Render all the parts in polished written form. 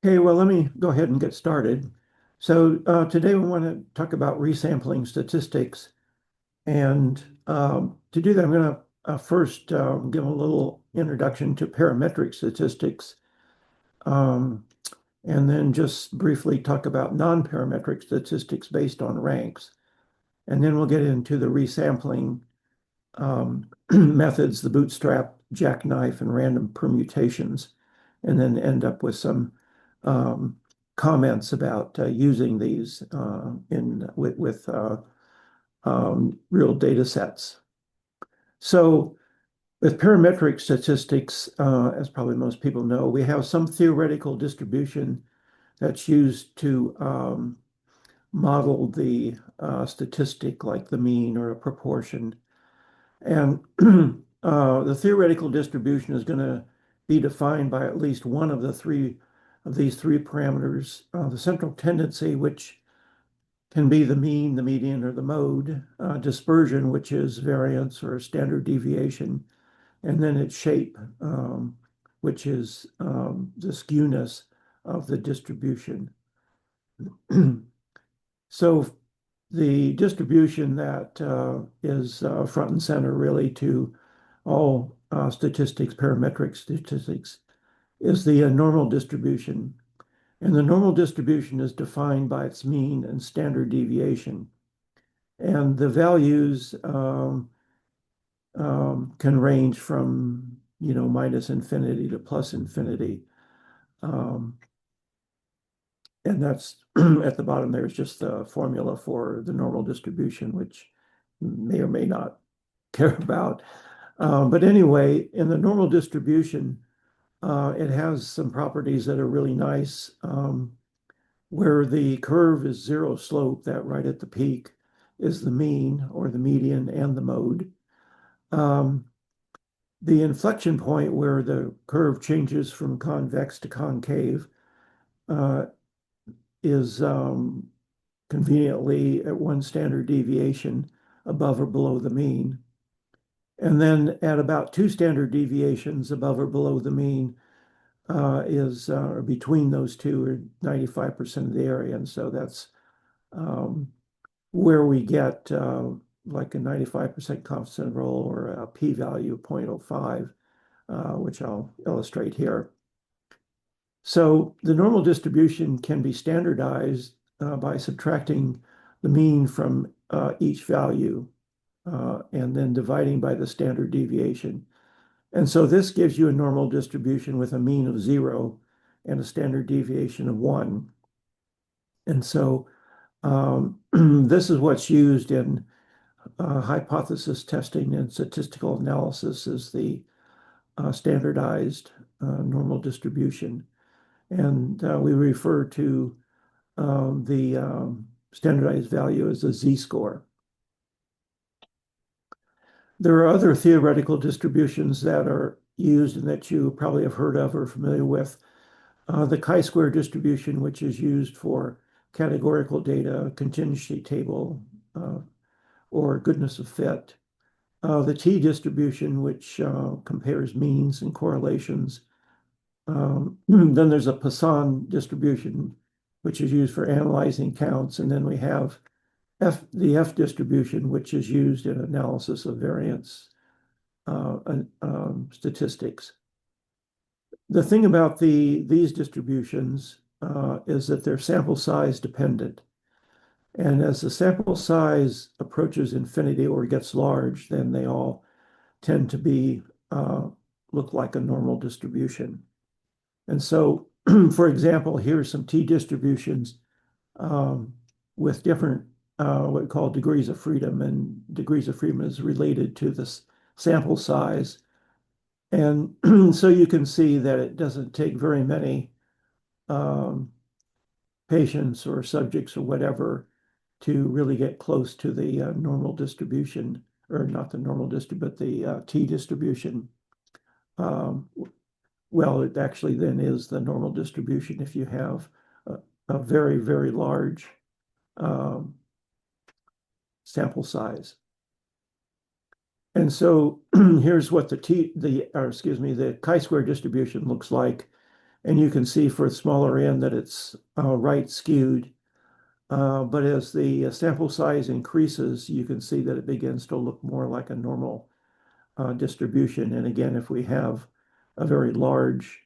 Okay, well, let me go ahead and get started. So today we want to talk about resampling statistics. And to do that, I'm going to first give a little introduction to parametric statistics, um, and then just briefly talk about non-parametric statistics based on ranks. And then we'll get into the resampling methods, the bootstrap, jackknife, and random permutations, and then end up with some um, comments about using these in with real data sets. So with parametric statistics, as probably most people know, we have some theoretical distribution that's used to model the statistic like the mean or a proportion. And the theoretical distribution is going to be defined by at least one of the three of these three parameters. The central tendency, which can be the mean, the median, or the mode. Dispersion, which is variance or standard deviation. And then its shape, which is the skewness of the distribution. So the distribution that is front and center really to all statistics, parametric statistics, is the normal distribution. And the normal distribution is defined by its mean and standard deviation. And the values can range from, minus infinity to plus infinity. Um, and that's at the bottom there is just the formula for the normal distribution, which may or may not care about. But anyway, in the normal distribution, it has some properties that are really nice, where the curve is zero slope, that right at the peak is the mean or the median and the mode. The inflection point where the curve changes from convex to concave is conveniently at one standard deviation above or below the mean. And then at about two standard deviations above or below the mean is between those two are 95% of the area. And so that's where we get like a 95% confidence interval or a p-value of 0.05, which I'll illustrate here. So the normal distribution can be standardized by subtracting the mean from each value and then dividing by the standard deviation. And so this gives you a normal distribution with a mean of 0 and a standard deviation of 1. And so this is what's used in hypothesis testing and statistical analysis as the standardized normal distribution. And we refer to the standardized value as a z-score. There are other theoretical distributions that are used and that you probably have heard of or familiar with. The chi-square distribution, which is used for categorical data, contingency table, or goodness of fit. The t-distribution, which compares means and correlations. Then there's a Poisson distribution, which is used for analyzing counts. And then we have the F distribution, which is used in analysis of variance statistics. The thing about these distributions is that they're sample size dependent. And as the sample size approaches infinity or gets large, then they all tend to be look like a normal distribution. And so, for example, here are some t-distributions with different what we call degrees of freedom, and degrees of freedom is related to this sample size. And so you can see that it doesn't take very many patients or subjects or whatever to really get close to the normal distribution, or not the normal distribution, but the t-distribution. Well, it actually then is the normal distribution if you have a very, very large sample size. And so here's what the chi-square distribution looks like And you can see for the smaller n that it's right skewed. But as the sample size increases, you can see that it begins to look more like a normal distribution. And again, if we have a very large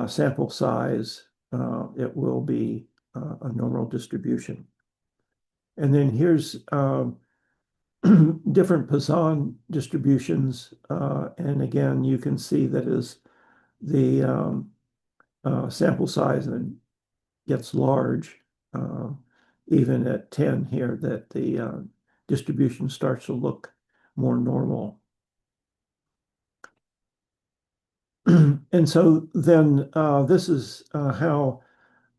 sample size, it will be a normal distribution. And then here's different Poisson distributions. And again, you can see that as the sample size gets large, even at 10 here, that the distribution starts to look more normal. And so then this is how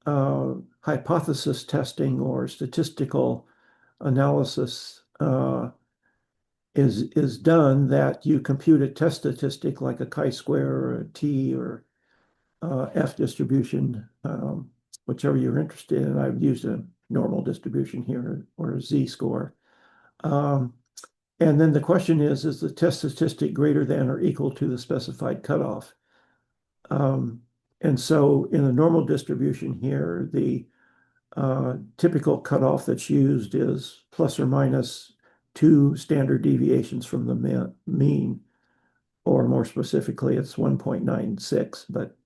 hypothesis testing or statistical analysis is done, that you compute a test statistic like a chi-square or a t or F distribution, whichever you're interested in. I've used a normal distribution here or a z-score. And then the question is the test statistic greater than or equal to the specified cutoff? And so in a normal distribution here, the typical cutoff that's used is plus or minus 2 standard deviations from the mean, or more specifically, it's 1.96, but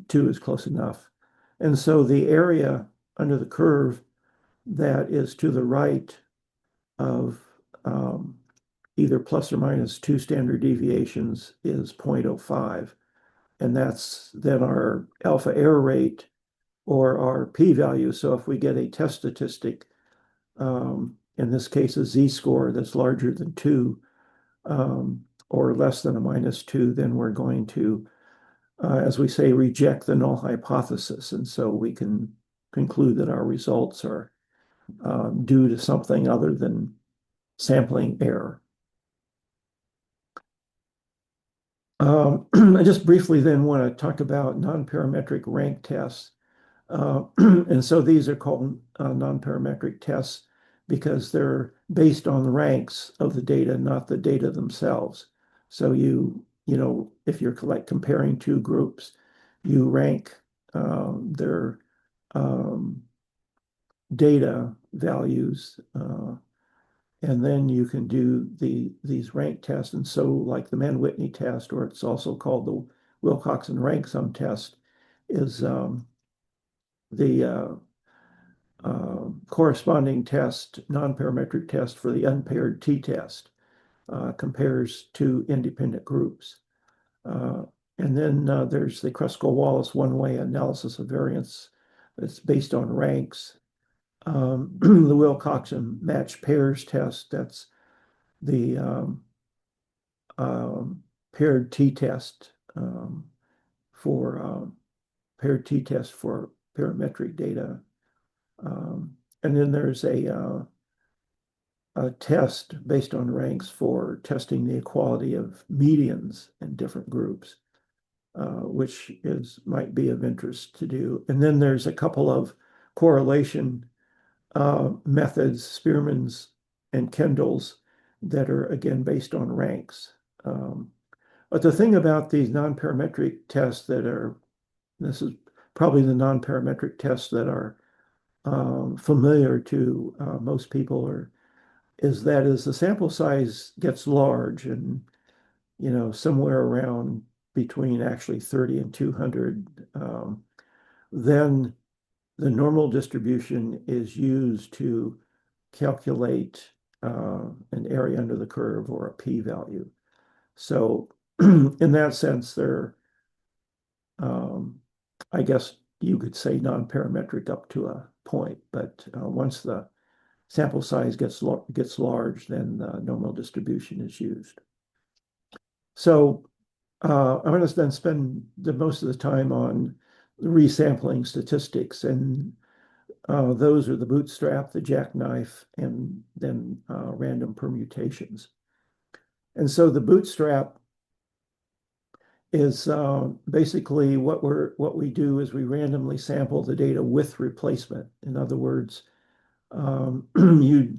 2 is close enough. And so the area under the curve that is to the right of either plus or minus 2 standard deviations is 0.05. And that's then our alpha error rate or our p-value. So if we get a test statistic, in this case a z-score that's larger than 2 or less than a -2, then we're going to, as we say, reject the null hypothesis. And so we can conclude that our results are due to something other than sampling error. I just briefly then want to talk about non-parametric rank tests. And so these are called non-parametric tests because they're based on the ranks of the data, not the data themselves. So you know, if you're comparing two groups, you rank their data values, and then you can do these rank tests. And so like the Mann-Whitney test, or it's also called the Wilcoxon rank sum test, is the corresponding test, non-parametric test for the unpaired t-test, compares two independent groups. And then there's the Kruskal-Wallis one-way analysis of variance that's based on ranks. The Wilcoxon matched pairs test, that's the paired t-test for paired t-test for parametric data. And then there's a test based on ranks for testing the equality of medians in different groups, which might be of interest to do. And then there's a couple of correlation methods, Spearman's and Kendall's, that are again based on ranks. But the thing about these non-parametric tests this is probably the non-parametric tests that are familiar to most people, is that as the sample size gets large, and somewhere around between actually 30 and 200, then the normal distribution is used to calculate an area under the curve or a p-value. So in that sense, they're I guess you could say non-parametric up to a point, but once the sample size gets large, then the normal distribution is used. So I'm going to then spend most of the time on resampling statistics, and those are the bootstrap, the jackknife, and then random permutations. And so the bootstrap is basically what we do is we randomly sample the data with replacement. In other words, you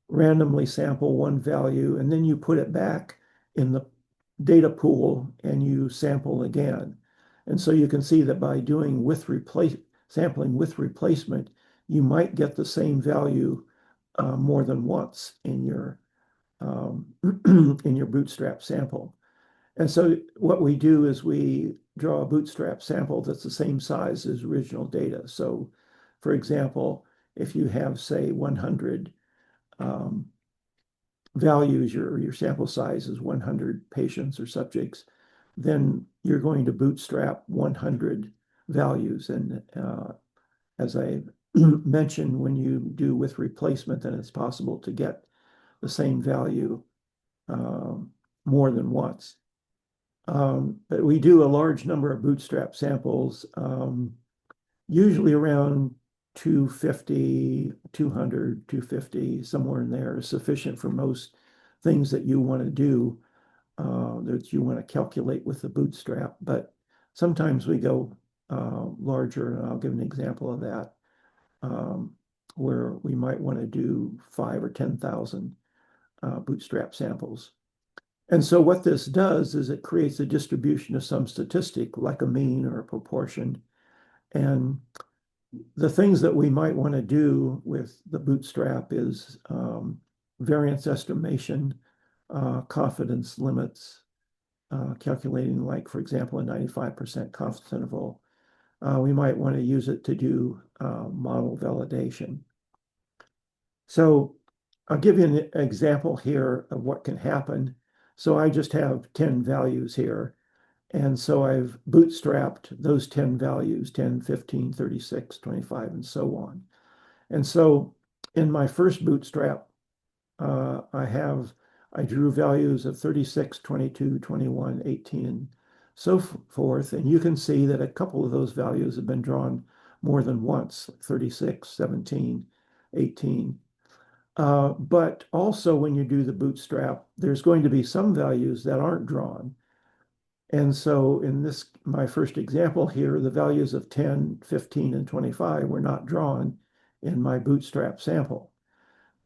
randomly sample one value and then you put it back in the data pool and you sample again. And so you can see that by doing sampling with replacement, you might get the same value more than once in your in your bootstrap sample. And so what we do is we draw a bootstrap sample that's the same size as original data. So for example, if you have, say, 100 um, values, your sample size is 100 patients or subjects, then you're going to bootstrap 100 values. And as I mentioned, when you do with replacement, then it's possible to get the same value um, more than once. But we do a large number of bootstrap samples, usually around 250, 200, 250, somewhere in there is sufficient for most things that you want to do, that you want to calculate with the bootstrap. But sometimes we go larger, and I'll give an example of that, where we might want to do 5 or 10,000 bootstrap samples. And so what this does is it creates a distribution of some statistic, like a mean or a proportion. And the things that we might want to do with the bootstrap is variance estimation, confidence limits, calculating, like, for example, a 95% confidence interval. We might want to use it to do model validation. So I'll give you an example here of what can happen. So I just have 10 values here. And so I've bootstrapped those 10 values, 10, 15, 36, 25, and so on. And so in my first bootstrap, I drew values of 36, 22, 21, 18, and so forth. And you can see that a couple of those values have been drawn more than once, 36, 17, 18. But also when you do the bootstrap, there's going to be some values that aren't drawn. And so in this, my first example here, the values of 10, 15, and 25 were not drawn in my bootstrap sample.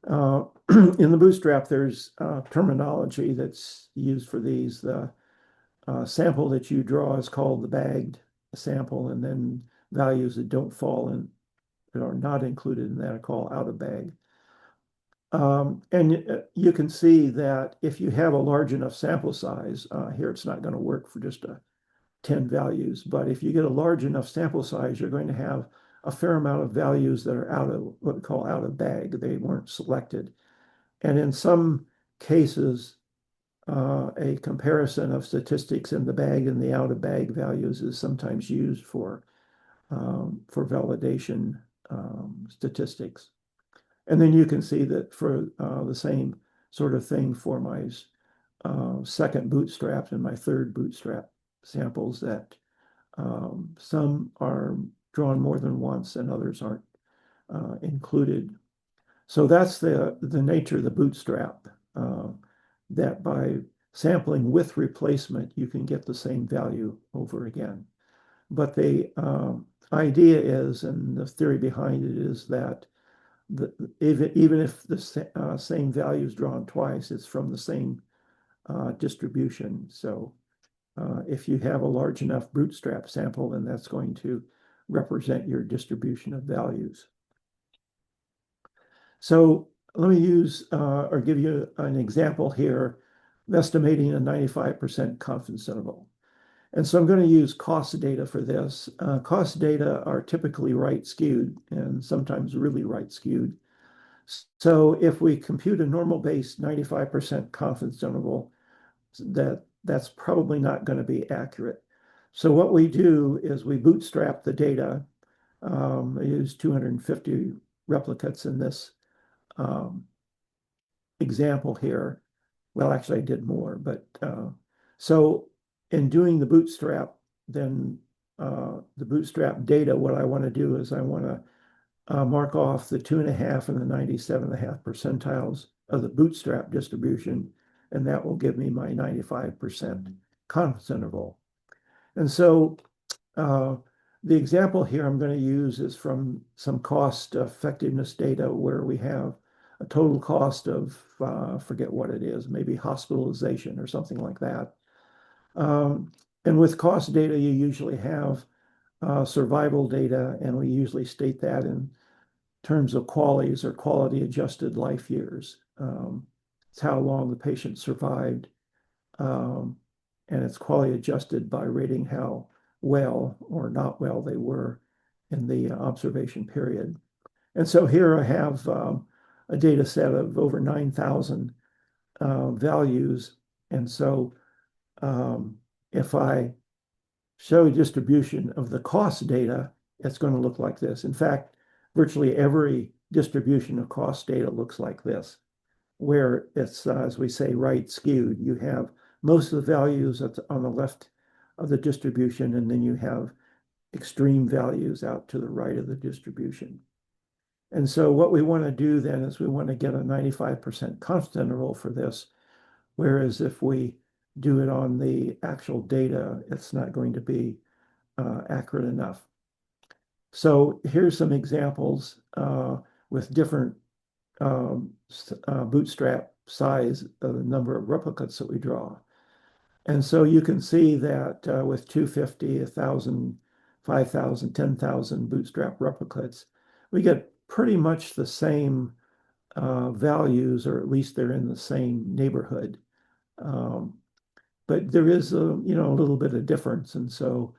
In the bootstrap, there's terminology that's used for these. The sample that you draw is called the bagged sample, and then values that don't fall in, that are not included in that, are called out of bag. And you can see that if you have a large enough sample size, here it's not going to work for just 10 values, but if you get a large enough sample size, you're going to have a fair amount of values that are out of what we call out of bag. They weren't selected. And in some cases, a comparison of statistics in the bag and the out of bag values is sometimes used for validation statistics. And then you can see that for the same sort of thing for my second bootstrap and my third bootstrap samples, that some are drawn more than once and others aren't included. So that's the nature of the bootstrap, that by sampling with replacement, you can get the same value over again. But the idea is, and the theory behind it is that even if the same value is drawn twice, it's from the same distribution. So if you have a large enough bootstrap sample, then that's going to represent your distribution of values. So let me use or give you an example here of estimating a 95% confidence interval. And so I'm going to use cost data for this. Cost data are typically right skewed and sometimes really right skewed. So if we compute a normal base 95% confidence interval, that's probably not going to be accurate. So what we do is we bootstrap the data. I use 250 replicates in this example here. Well, actually, I did more, but so in doing the bootstrap, then the bootstrap data, what I want to do is I want to mark off the 2.5 and the 97.5 percentiles of the bootstrap distribution, and that will give me my 95% confidence interval. And so the example here I'm going to use is from some cost effectiveness data where we have a total cost of, forget what it is, maybe hospitalization or something like that, And with cost data, you usually have survival data, and we usually state that in terms of QALYs or quality adjusted life years. It's how long the patient survived, um, and it's quality adjusted by rating how well or not well they were in the observation period. And so here I have a data set of over 9,000 values. And so if I show a distribution of the cost data, it's going to look like this. In fact, virtually every distribution of cost data looks like this, where it's, as we say, right skewed. You have most of the values on the left of the distribution, and then you have extreme values out to the right of the distribution. And so what we want to do then is we want to get a 95% confidence interval for this, whereas if we do it on the actual data, it's not going to be accurate enough. So here's some examples with different bootstrap size of the number of replicates that we draw. And so you can see that with 250, 1,000, 5,000, 10,000 bootstrap replicates, we get pretty much the same values, or at least they're in the same neighborhood. But there is a little bit of difference, and so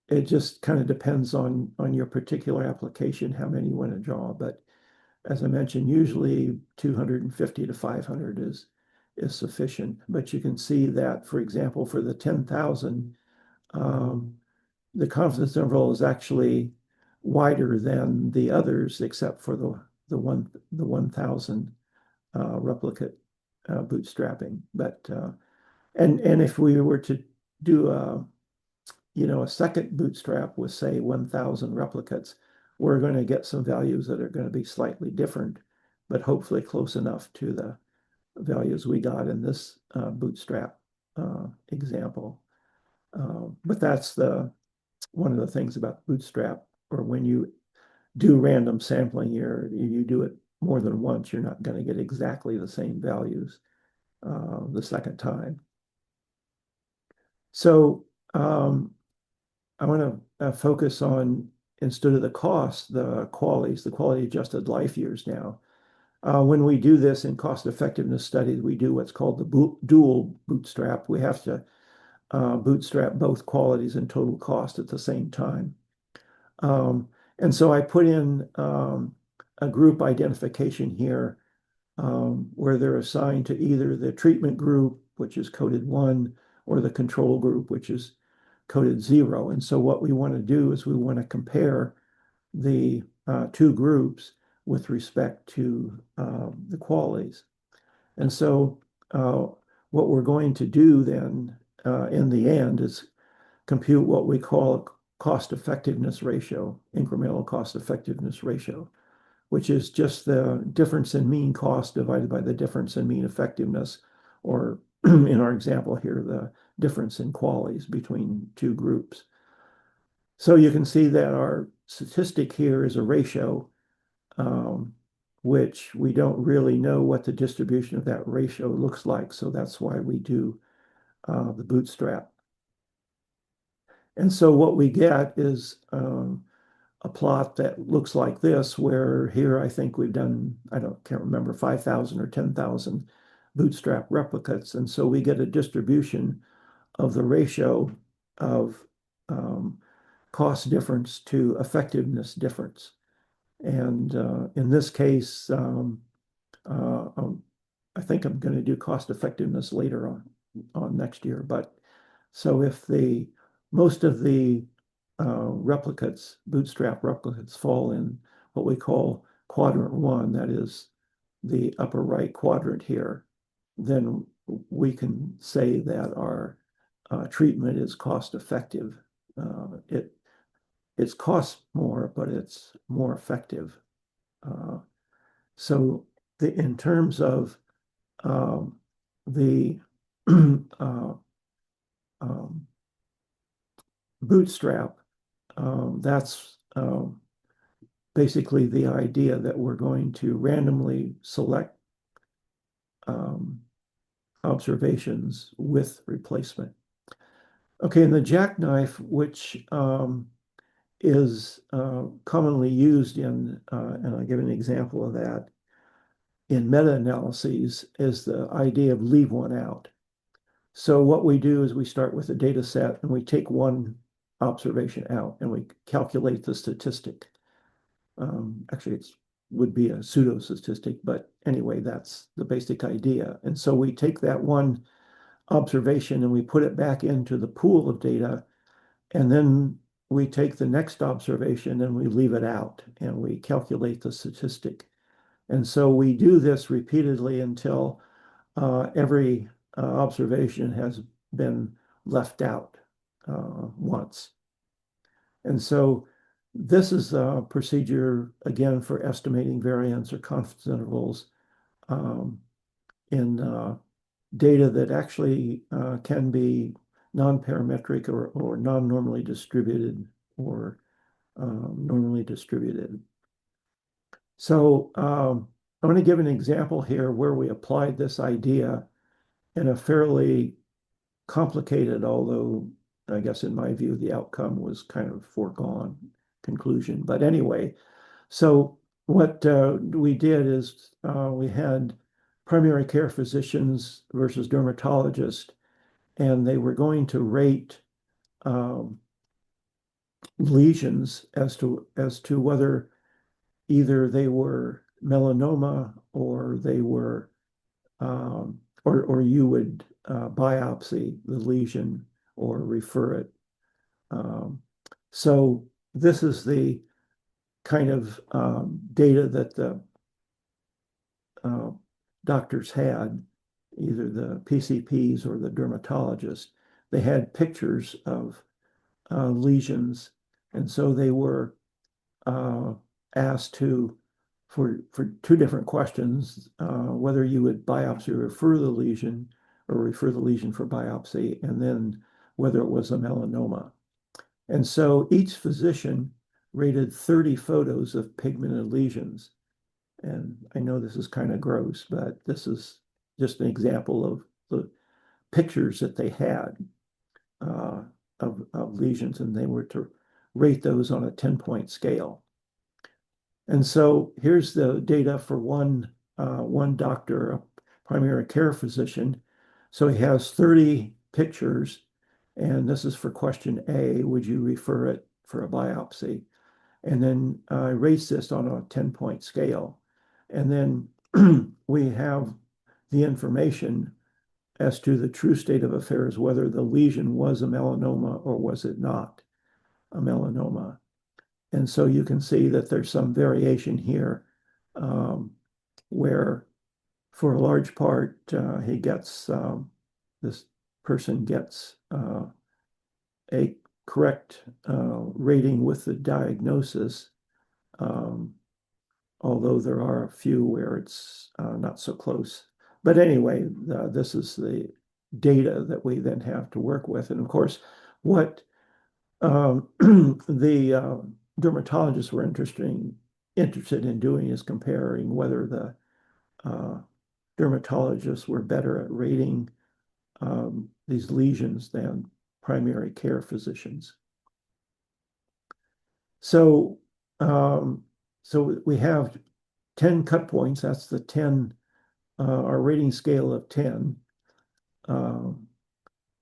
it just kind of depends on your particular application, how many you want to draw. But as I mentioned, usually 250 to 500 is sufficient. But you can see that, for example, for the 10,000, the confidence interval is actually wider than the others, except for the 1,000 replicate bootstrapping. But and if we were to do a second bootstrap with, say, 1,000 replicates, we're going to get some values that are going to be slightly different, but hopefully close enough to the values we got in this bootstrap example. But that's one of the things about bootstrap, or when you do random sampling, you do it more than once, you're not going to get exactly the same values the second time. So I want to focus on, instead of the cost, the QALYs, the quality adjusted life years now. When we do this in cost effectiveness studies, we do what's called the dual bootstrap. We have to bootstrap both qualities and total cost at the same time. And so I put in a group identification here where they're assigned to either the treatment group, which is coded 1, or the control group, which is coded 0. And so what we want to do is we want to compare the two groups with respect to the qualities. And so what we're going to do then in the end is compute what we call a cost effectiveness ratio, incremental cost effectiveness ratio, which is just the difference in mean cost divided by the difference in mean effectiveness, or in our example here, the difference in QALYs between two groups. So you can see that our statistic here is a ratio, which we don't really know what the distribution of that ratio looks like. So that's why we do the bootstrap. And so what we get is a plot that looks like this, where here I think we've done, can't remember, 5,000 or 10,000 bootstrap replicates. And so we get a distribution of the ratio of cost difference to effectiveness difference. And in this case, I think I'm going to do cost effectiveness later on next year. But so if most of the replicates, bootstrap replicates, fall in what we call quadrant 1, that is the upper right quadrant here, then we can say that our treatment is cost effective. It's costs more, but it's more effective. So in terms of the bootstrap, that's basically the idea that we're going to randomly select observations with replacement. Okay, and the jackknife, which is commonly used in, and I'll give an example of that, in meta-analyses, is the idea of leave one out. So what we do is we start with a data set and we take one observation out and we calculate the statistic. Actually, it would be a pseudo statistic, but anyway, that's the basic idea. And so we take that one observation and we put it back into the pool of data, and then we take the next observation and we leave it out and we calculate the statistic. And so we do this repeatedly until every observation has been left out once. And so this is a procedure, again, for estimating variance or confidence intervals in data that actually can be non-parametric or non-normally distributed or normally distributed. So I'm going to give an example here where we applied this idea in a fairly complicated, although I guess in my view, the outcome was kind of foregone conclusion. But anyway, so what we did is we had primary care physicians versus dermatologists, and they were going to rate lesions as to whether either they were melanoma or they were or you would biopsy the lesion or refer it. So this is the kind of data that the doctors had, either the PCPs or the dermatologist. They had pictures of lesions, and so they were asked for two different questions, whether you would biopsy or refer the lesion for biopsy, and then whether it was a melanoma. And so each physician rated 30 photos of pigmented lesions. And I know this is kind of gross, but this is just an example of the pictures that they had of lesions, and they were to rate those on a 10-point scale. And so here's the data for one doctor, a primary care physician. So he has 30 pictures, and this is for question A, would you refer it for a biopsy? And then rates this on a 10-point scale. And then we have the information as to the true state of affairs, whether the lesion was a melanoma or was it not a melanoma. And so you can see that there's some variation here where for a large part he gets, this person gets a correct rating with the diagnosis, although there are a few where it's not so close. But anyway, this is the data that we then have to work with. And of course, what the dermatologists were interested in doing is comparing whether the dermatologists were better at rating these lesions than primary care physicians. So, so we have 10 cut points. That's the 10, our rating scale of 10.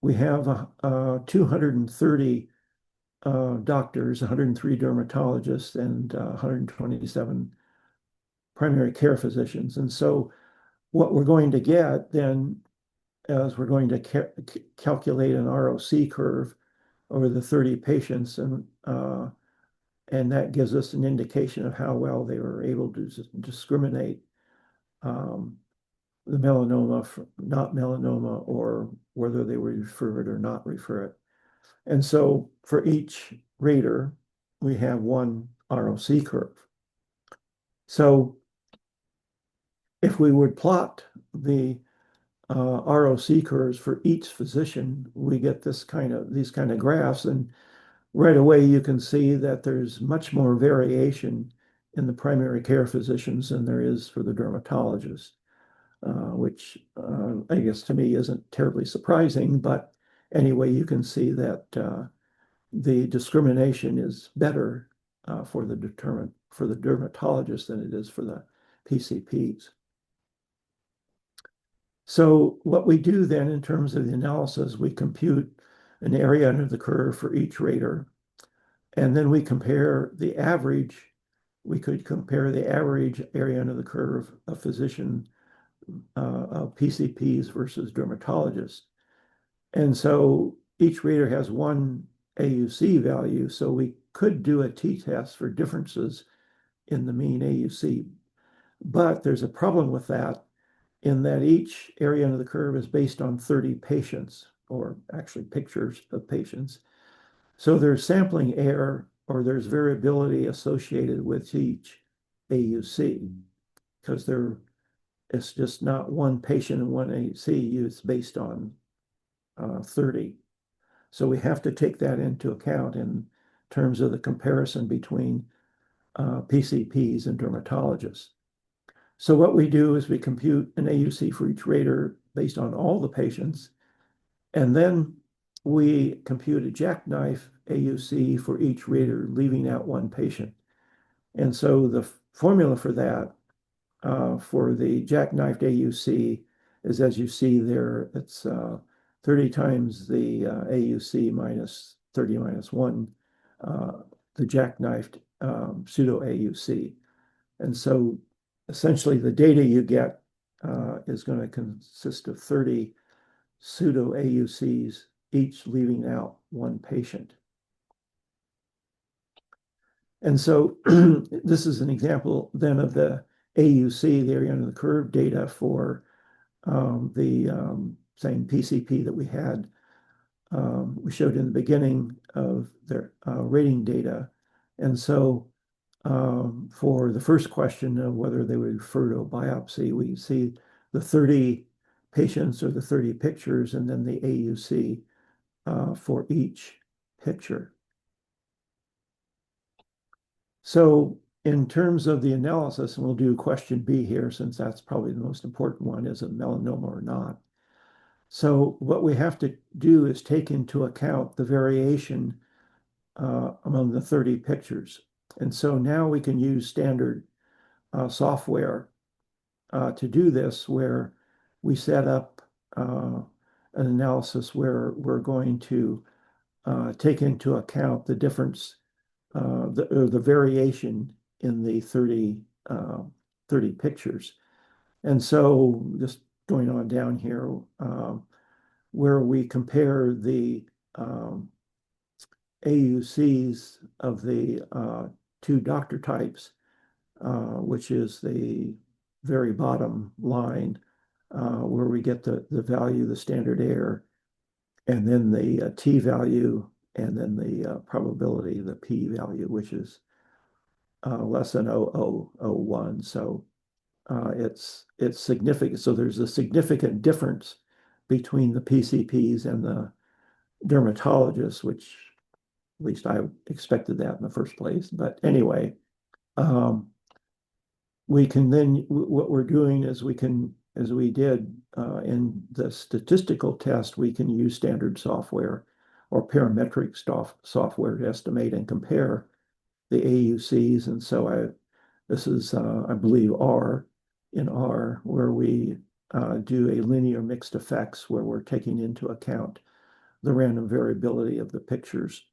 We have 230 doctors, 103 dermatologists, and 127 primary care physicians. And so what we're going to get then is we're going to calculate an ROC curve over the 30 patients, and that gives us an indication of how well they were able to discriminate the melanoma from not melanoma, or whether they would refer it or not refer it. And so for each rater, we have one ROC curve. So if we would plot the ROC curves for each physician, we get these kind of graphs, and right away you can see that there's much more variation in the primary care physicians than there is for the dermatologists. which I guess to me isn't terribly surprising, but anyway, you can see that the discrimination is better for the dermatologist than it is for the PCPs. So what we do then in terms of the analysis, we compute an area under the curve for each rater, and then we compare the average. We could compare the average area under the curve of physician of PCPs versus dermatologists. And so each rater has one AUC value, so we could do a t-test for differences in the mean AUC. But there's a problem with that in that each area under the curve is based on 30 patients, or actually pictures of patients. So there's sampling error or there's variability associated with each AUC because it's just not one patient and one AUC, it's based on 30. So we have to take that into account in terms of the comparison between PCPs and dermatologists. So what we do is we compute an AUC for each rater based on all the patients, and then we compute a jackknife AUC for each rater, leaving out one patient. And so the formula for that, for the jackknifed AUC, is as you see there, it's 30 times the AUC minus 30 minus 1, the jackknifed pseudo AUC. And so essentially the data you get is going to consist of 30 pseudo AUCs, each leaving out one patient. And so this is an example then of the AUC, the area under the curve data for the same PCP that we had. We showed in the beginning of their rating data. And so for the first question of whether they would refer to a biopsy, we see the 30 patients or the 30 pictures and then the AUC for each picture. So in terms of the analysis, and we'll do question B here since that's probably the most important one, is it melanoma or not? So what we have to do is take into account the variation among the 30 pictures. And so now we can use standard software to do this, where we set up an analysis where we're going to take into account the difference, the variation in the 30 pictures. And so just going on down here, where we compare the AUCs of the two doctor types, which is the very bottom line, where we get the value, the standard error, and then the t value, and then the probability, the p value, which is less than 0.0001. So it's significant. So there's a significant difference between the PCPs and the dermatologists, which at least I expected that in the first place. But anyway, we can then, what we're doing is we can, as we did in the statistical test, we can use standard software or parametric software to estimate and compare the AUCs. And so this is, I believe, R, where we do a linear mixed effects, where we're taking into account the random variability of the pictures.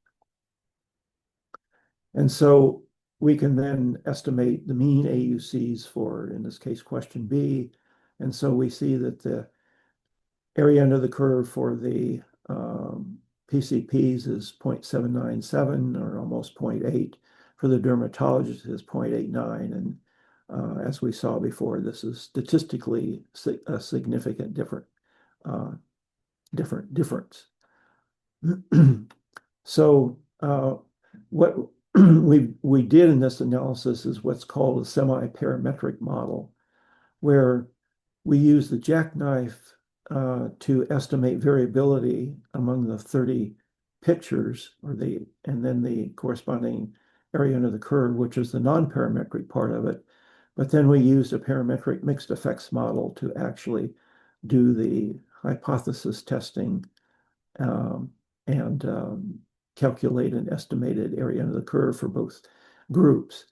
And so we can then estimate the mean AUCs for, in this case, question B. And so we see that the area under the curve for the PCPs is 0.797 or almost 0.8. For the dermatologist is 0.89. And as we saw before, this is statistically a significant difference. So what we did in this analysis is what's called a semi-parametric model, where we use the jackknife to estimate variability among the 30 pictures, and then the corresponding area under the curve, which is the non-parametric part of it. But then we used a parametric mixed effects model to actually do the hypothesis testing and calculate an estimated area under the curve for both groups.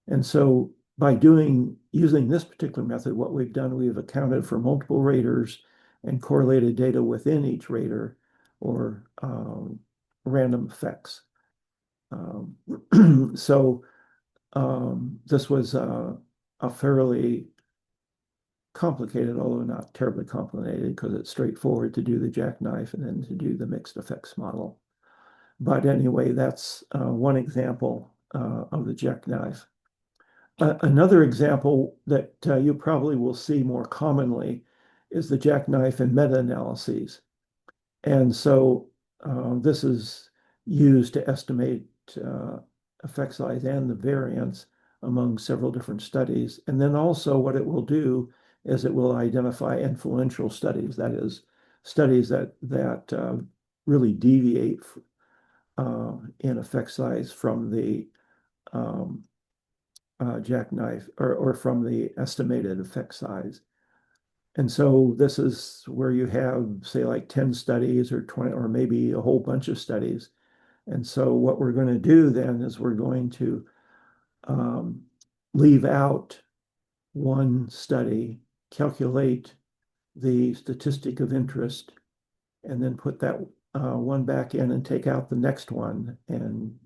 And so by using this particular method, what we've done, we've accounted for multiple raters and correlated data within each rater or random effects. So this was a fairly complicated, although not terribly complicated, because it's straightforward to do the jackknife and then to do the mixed effects model. But anyway, that's one example of the jackknife. Another example that you probably will see more commonly is the jackknife in meta-analyses. And so this is used to estimate effect size and the variance among several different studies. And then also what it will do is it will identify influential studies, that is, studies that really deviate in effect size from the jackknife or from the estimated effect size. And so this is where you have, say, like 10 studies or 20, or maybe a whole bunch of studies. And so what we're going to do then is we're going to leave out one study, calculate the statistic of interest, and then put that one back in and take out the next one and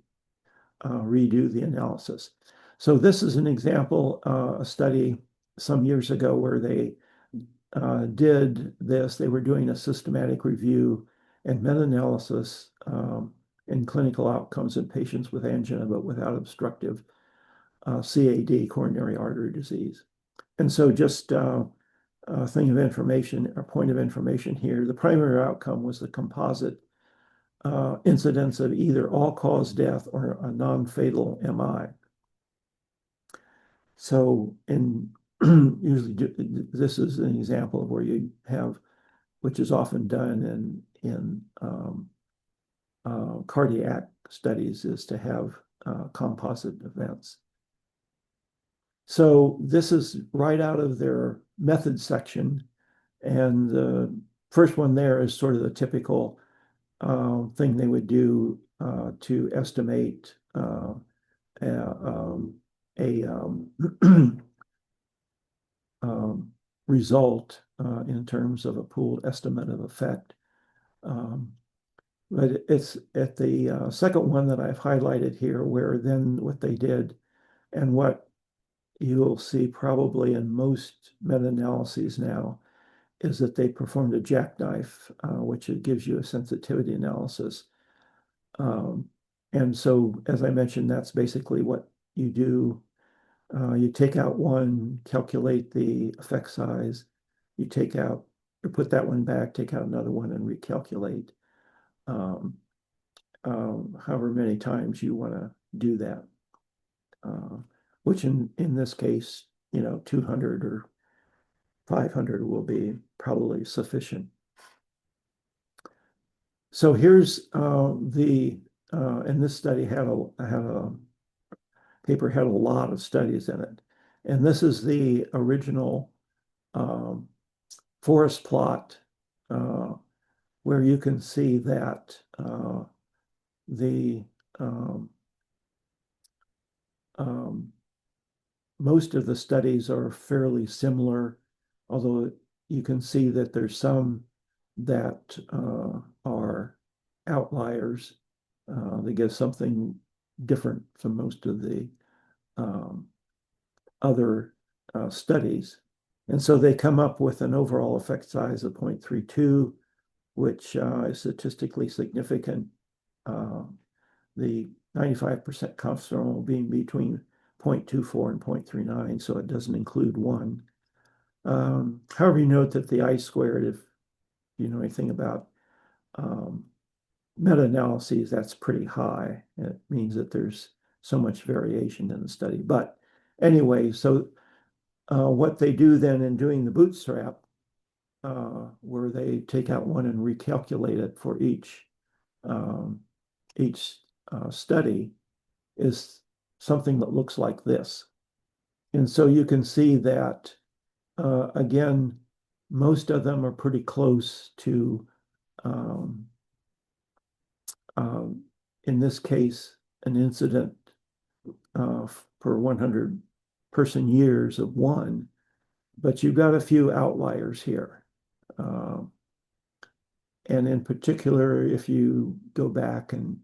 redo the analysis. So this is an example, a study some years ago where they did this. They were doing a systematic review and meta-analysis in clinical outcomes in patients with angina but without obstructive CAD, coronary artery disease. And so just a thing of information, a point of information here, the primary outcome was the composite incidence of either all-cause death or a non-fatal MI. So usually this is an example of where you have, which is often done in cardiac studies, is to have composite events. So this is right out of their method section. And the first one there is sort of the typical thing they would do to estimate result in terms of a pooled estimate of effect. But it's at the second one that I've highlighted here, where then what they did and what you'll see probably in most meta-analyses now is that they performed a jackknife, which gives you a sensitivity analysis. And so, as I mentioned, that's basically what you do. You take out one, calculate the effect size. You take out, or put that one back, take out another one, and recalculate however many times you want to do that. Which in this case, 200 or 500 will be probably sufficient. So here's and this study had a paper had a lot of studies in it. And this is the original forest plot where you can see that most of the studies are fairly similar, although you can see that there's some that are outliers. They give something different from most of the other studies. And so they come up with an overall effect size of 0.32, which is statistically significant. The 95% confidence interval being between 0.24 and 0.39, so it doesn't include one. However, you note that the I-squared, if you know anything about meta-analyses, that's pretty high. It means that there's so much variation in the study. But anyway, so what they do then in doing the bootstrap, where they take out one and recalculate it for each study, is something that looks like this. And so you can see that, again, most of them are pretty close to, um, um, in this case, an incident per 100 person years of 1, but you've got a few outliers here. And in particular, if you go back and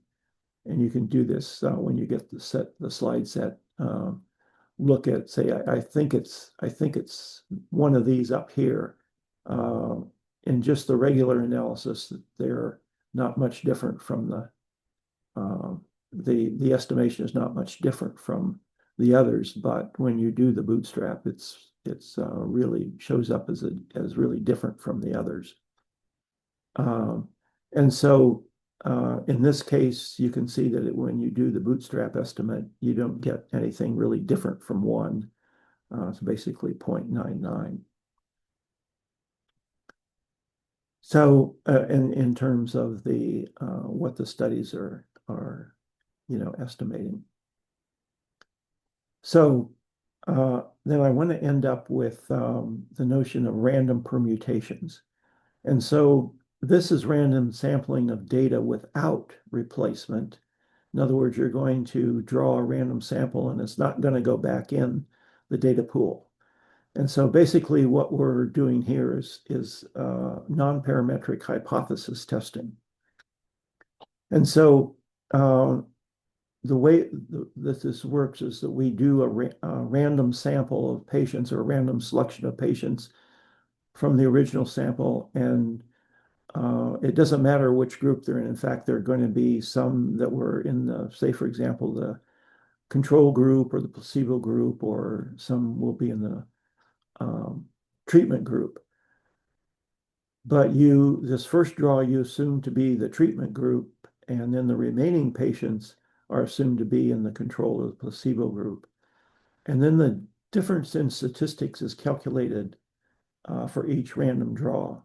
you can do this when you get the slide set, look at, say, I think it's one of these up here. In just the regular analysis, they're not much different from the estimation is not much different from the others, but when you do the bootstrap, it's really shows up as really different from the others. And so in this case, you can see that when you do the bootstrap estimate, you don't get anything really different from 1. It's basically 0.99. So in terms of the what the studies are estimating. So then I want to end up with the notion of random permutations. And so this is random sampling of data without replacement. In other words, you're going to draw a random sample and it's not going to go back in the data pool. And so basically what we're doing here is non-parametric hypothesis testing. And so the way that this works is that we do a random sample of patients or a random selection of patients from the original sample, and it doesn't matter which group they're in. In fact, there are going to be some that were in the, say, for example, the control group or the placebo group, or some will be in the treatment group. But this first draw you assume to be the treatment group, and then the remaining patients are assumed to be in the control or the placebo group. And then the difference in statistics is calculated for each random draw.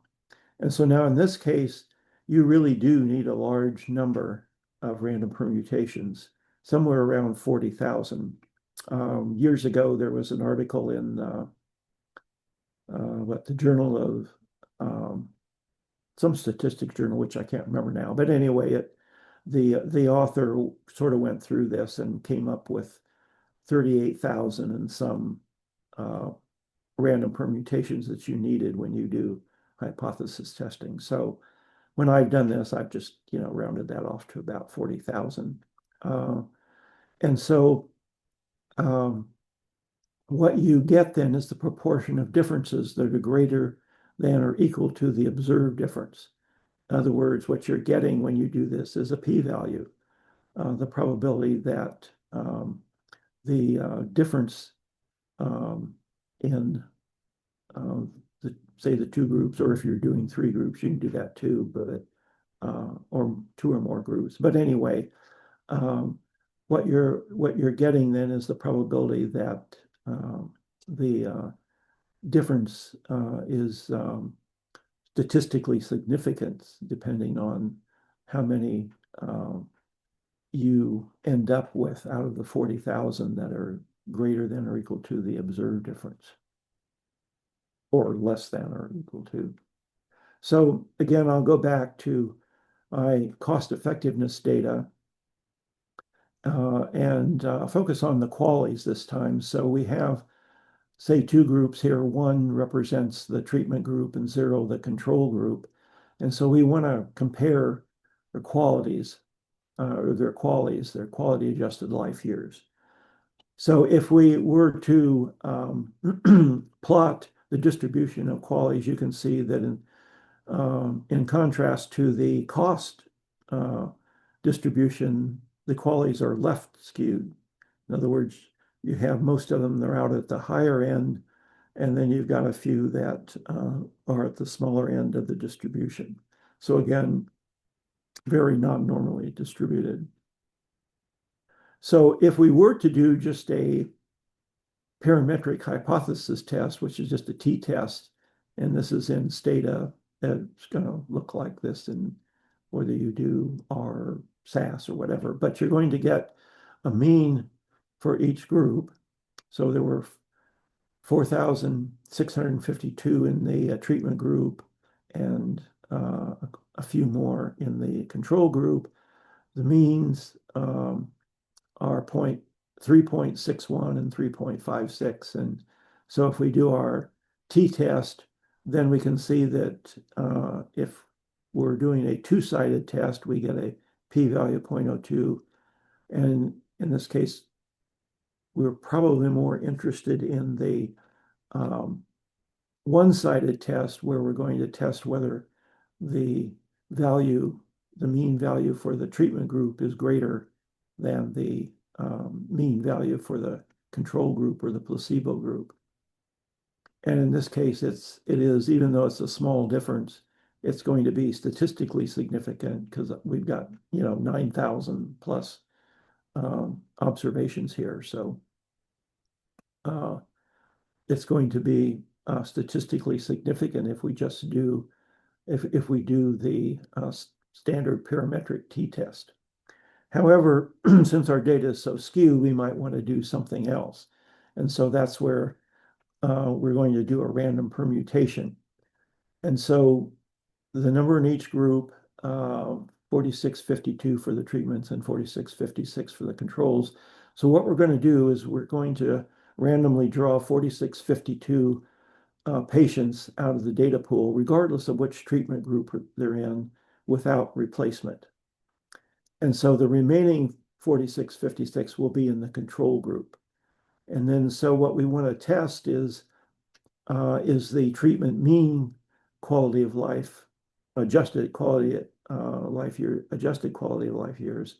And so now in this case, you really do need a large number of random permutations, somewhere around 40,000. Years ago, there was an article in the Journal of some statistics journal, which I can't remember now. But anyway, the author sort of went through this and came up with 38,000 and some random permutations that you needed when you do hypothesis testing. So when I've done this, I've just rounded that off to about 40,000. And so what you get then is the proportion of differences that are greater than or equal to the observed difference. In other words, what you're getting when you do this is a p-value, the probability that the difference in say the 2 groups, or if you're doing 3 groups, you can do that too, but or 2 or more groups. But anyway, what you're getting then is the probability that the difference is statistically significant, depending on how many you end up with out of the 40,000 that are greater than or equal to the observed difference, or less than or equal to. So again, I'll go back to my cost effectiveness data and focus on the qualities this time. So we have, say, 2 groups here. 1 represents the treatment group and 0 the control group. And so we want to compare their qualities, their quality adjusted life years. So if we were to plot the distribution of qualities, you can see that in contrast to the cost distribution, the qualities are left skewed. In other words, you have most of them, they're out at the higher end, and then you've got a few that are at the smaller end of the distribution. So again, very non-normally distributed. So if we were to do just a parametric hypothesis test, which is just a t-test, and this is in Stata, it's going to look like this in whether you do R, SAS, or whatever, but you're going to get a mean for each group. So there were 4,652 in the treatment group and a few more in the control group. The means are 3.61 and 3.56. And so if we do our t-test, then we can see that if we're doing a two-sided test, we get a p-value of 0.02. And in this case, we're probably more interested in the one-sided test where we're going to test whether the mean value for the treatment group is greater than the mean value for the control group or the placebo group. And in this case, it is, even though it's a small difference, it's going to be statistically significant because we've got, 9,000 plus observations here. So it's going to be statistically significant if we just do, if we do the standard parametric t-test. However, since our data is so skewed, we might want to do something else. And so that's where we're going to do a random permutation. And so the number in each group, 4652 for the treatments and 4656 for the controls. So what we're going to do is we're going to randomly draw 4652 patients out of the data pool, regardless of which treatment group they're in, without replacement. And so the remaining 4656 will be in the control group. And then so what we want to test is the treatment mean quality of life, adjusted quality of life years,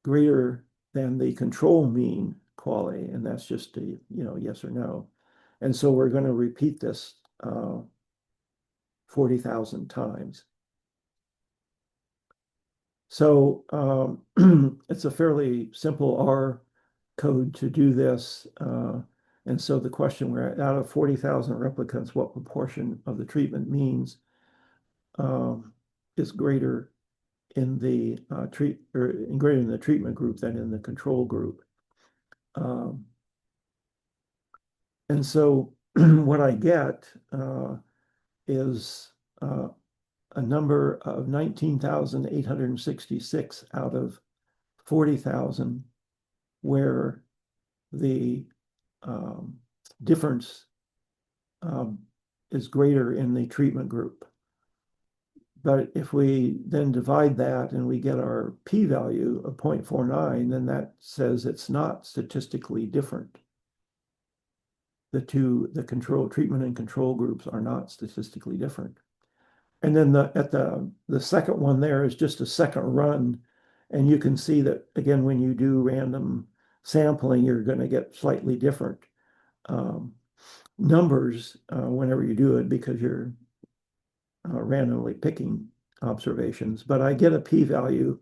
greater than the control mean quality, and that's just a yes or no. And so we're going to repeat this 40,000 times. So it's a fairly simple R code to do this. And so the question, we're at, out of 40,000 replicants, what proportion of the treatment means is greater in the greater in the treatment group than in the control group? And so what I get is a number of 19,866 out of 40,000, where the difference is greater in the treatment group. But if we then divide that and we get our p-value of 0.49, then that says it's not statistically different. The treatment and control groups are not statistically different. And then the second one there is just a second run. And you can see that, again, when you do random sampling, you're going to get slightly different numbers whenever you do it, because you're randomly picking observations. But I get a p-value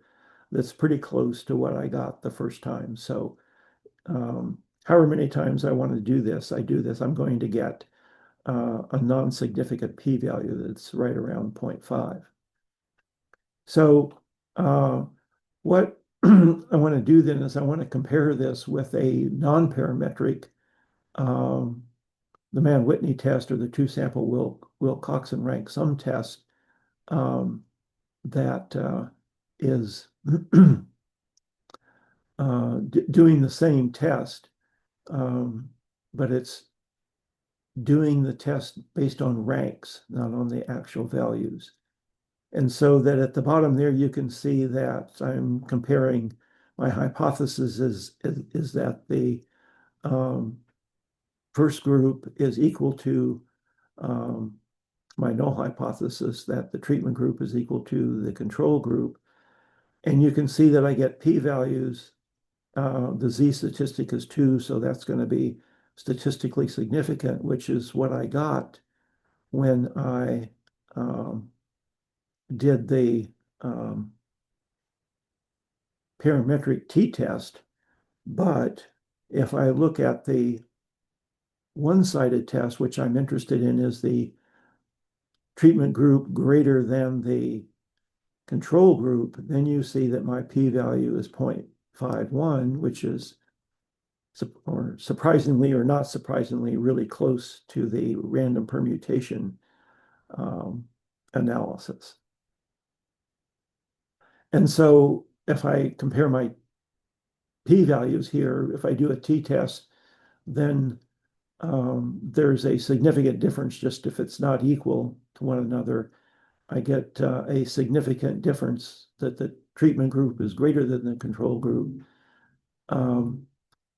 that's pretty close to what I got the first time. So however many times I want to do this, I do this. I'm going to get a non-significant p-value that's right around 0.5. So what I want to do then is I want to compare this with a non-parametric, the Mann-Whitney test, or the two-sample Wilcoxon rank sum test that is doing the same test, but it's doing the test based on ranks, not on the actual values. And so that at the bottom there, you can see that I'm comparing, my hypothesis is that the first group is equal to my null hypothesis that the treatment group is equal to the control group. And you can see that I get p-values. The z statistic is 2, so that's going to be statistically significant, which is what I got when I did the parametric t-test. But if I look at the one-sided test, which I'm interested in, is the treatment group greater than the control group, then you see that my p-value is 0.51, which is or surprisingly or not surprisingly, really close to the random permutation analysis. And so if I compare my p-values here, if I do a t-test, then there's a significant difference just if it's not equal to one another. I get a significant difference that the treatment group is greater than the control group.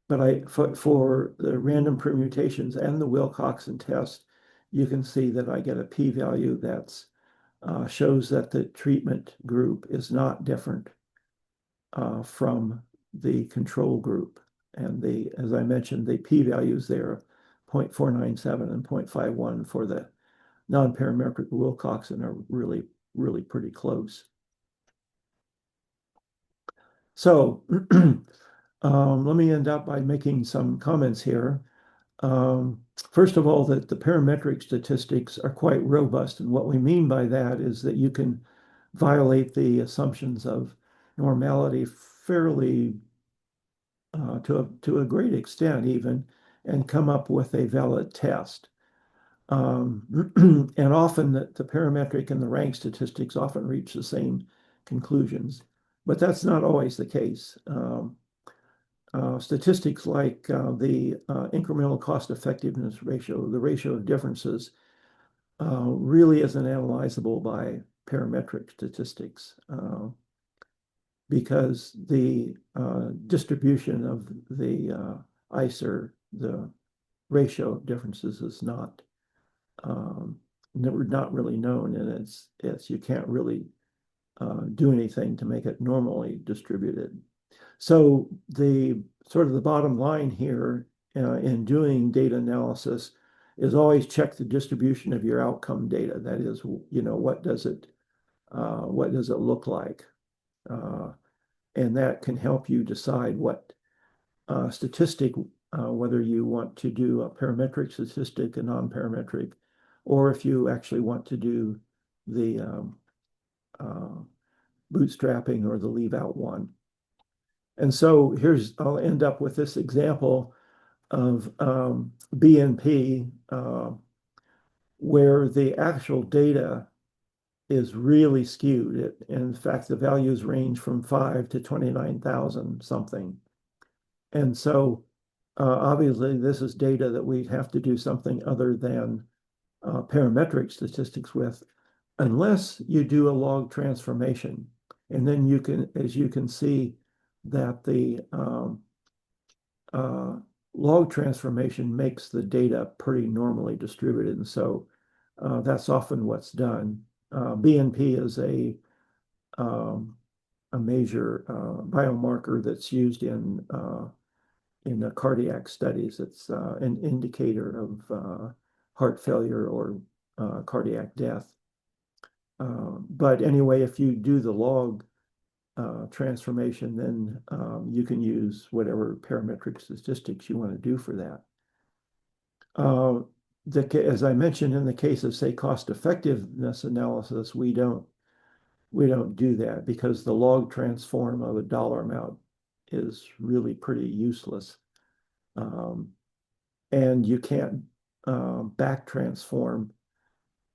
But for the random permutations and the Wilcoxon test, you can see that I get a p-value that shows that the treatment group is not different from the control group. And as I mentioned, the p-values there, 0.497 and 0.51 for the non-parametric Wilcoxon are really, really pretty close. So let me end up by making some comments here. First of all, that the parametric statistics are quite robust. And what we mean by that is that you can violate the assumptions of normality fairly to a great extent even, and come up with a valid test. And often the parametric and the rank statistics often reach the same conclusions, but that's not always the case. Statistics like the incremental cost effectiveness ratio, the ratio of differences, really isn't analyzable by parametric statistics because the distribution of the ICER, the ratio of differences, is not really known, and it's you can't really do anything to make it normally distributed. So the bottom line here in doing data analysis is always check the distribution of your outcome data. That is, what does it look like? And that can help you decide what statistic, whether you want to do a parametric statistic, a non-parametric, or if you actually want to do the bootstrapping or the leave out one. And so I'll end up with this example of BNP, where the actual data is really skewed. In fact, the values range from 5 to 29,000 something. And so obviously this is data that we have to do something other than parametric statistics with, unless you do a log transformation. And then you can, as you can see, that the log transformation makes the data pretty normally distributed. And so that's often what's done. BNP is a major biomarker that's used in the cardiac studies. It's an indicator of heart failure or cardiac death. But anyway, if you do the log transformation, then you can use whatever parametric statistics you want to do for that. As I mentioned, in the case of, say, cost effectiveness analysis, we don't do that because the log transform of a dollar amount is really pretty useless. And you can't back transform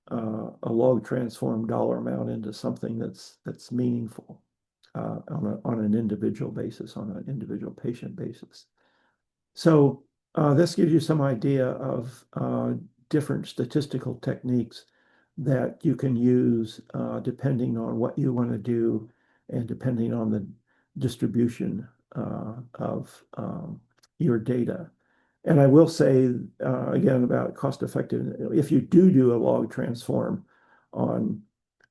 a log transform dollar amount into something that's meaningful on an individual basis, on an individual patient basis. So this gives you some idea of different statistical techniques that you can use depending on what you want to do and depending on the distribution of your data. And I will say again about cost effective, if you do a log transform on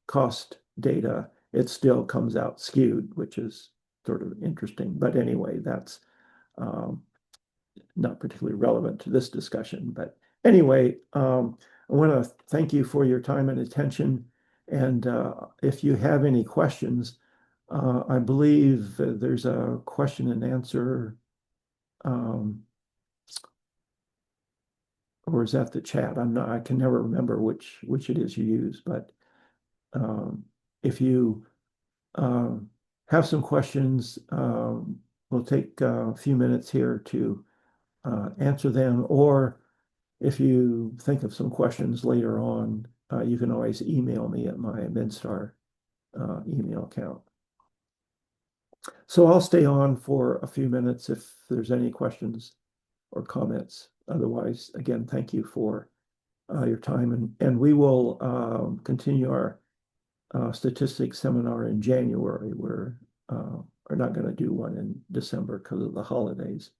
cost data, it still comes out skewed, which is sort of interesting. But anyway, that's not particularly relevant to this discussion. But anyway, I want to thank you for your time and attention. And if you have any questions, I believe there's a question and answer, or is that the chat? I can never remember which it is you use. But if you have some questions, we'll take a few minutes here to answer them, or if you think of some questions later on, you can always email me at my MedStar email account. So I'll stay on for a few minutes if there's any questions or comments. Otherwise, again, thank you for your time, and we will continue our statistics seminar in January. We're not going to do one in December because of the holidays.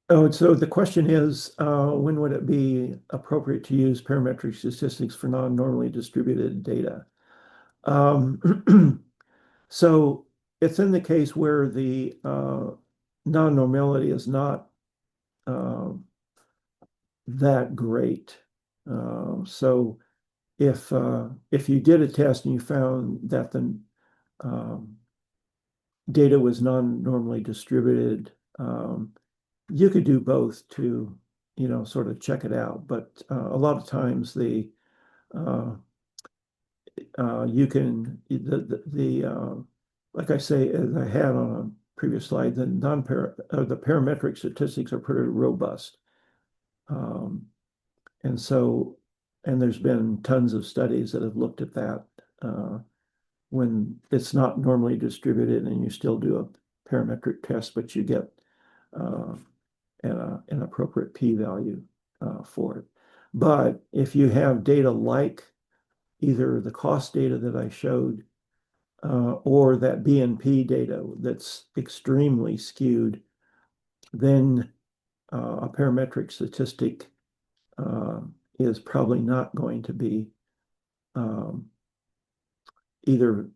Oh, so the question is, when would it be appropriate to use parametric statistics for non-normally distributed data? So it's in the case where the non-normality is not that great. So if you did a test and you found that the data was non-normally distributed, you could do both to, sort of check it out. But a lot of times you can like I say, as I had on a previous slide, the parametric statistics are pretty robust. And there's been tons of studies that have looked at that when it's not normally distributed and you still do a parametric test, but you get an appropriate p-value for it. But if you have data like either the cost data that I showed or that BNP data that's extremely skewed, then a parametric statistic is probably not going to be either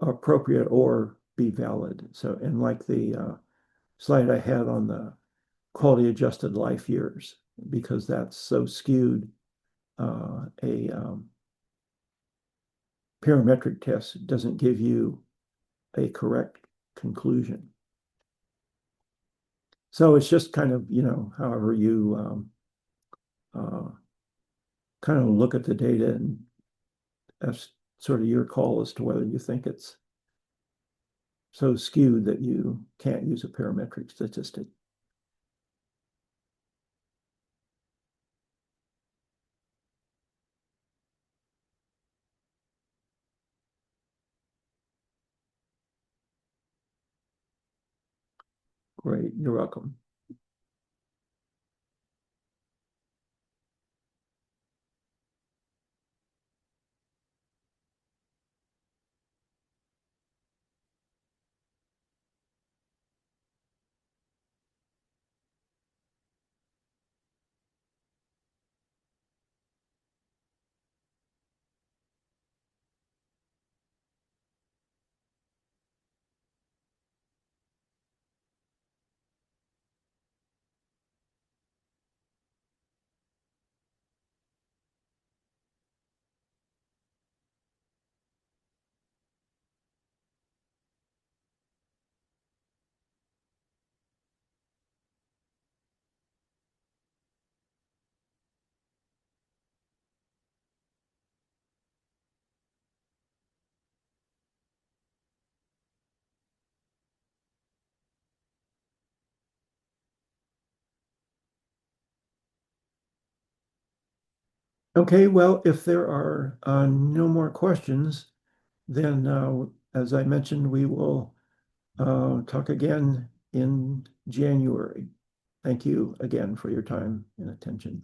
appropriate or be valid. So, and like the slide I had on the quality adjusted life years, because that's so skewed, a parametric test doesn't give you a correct conclusion. So it's just kind of, however you kind of look at the data, and that's sort of your call as to whether you think it's so skewed that you can't use a parametric statistic. Great, you're welcome. Okay, well, if there are no more questions, then as I mentioned, we will talk again in January. Thank you again for your time and attention.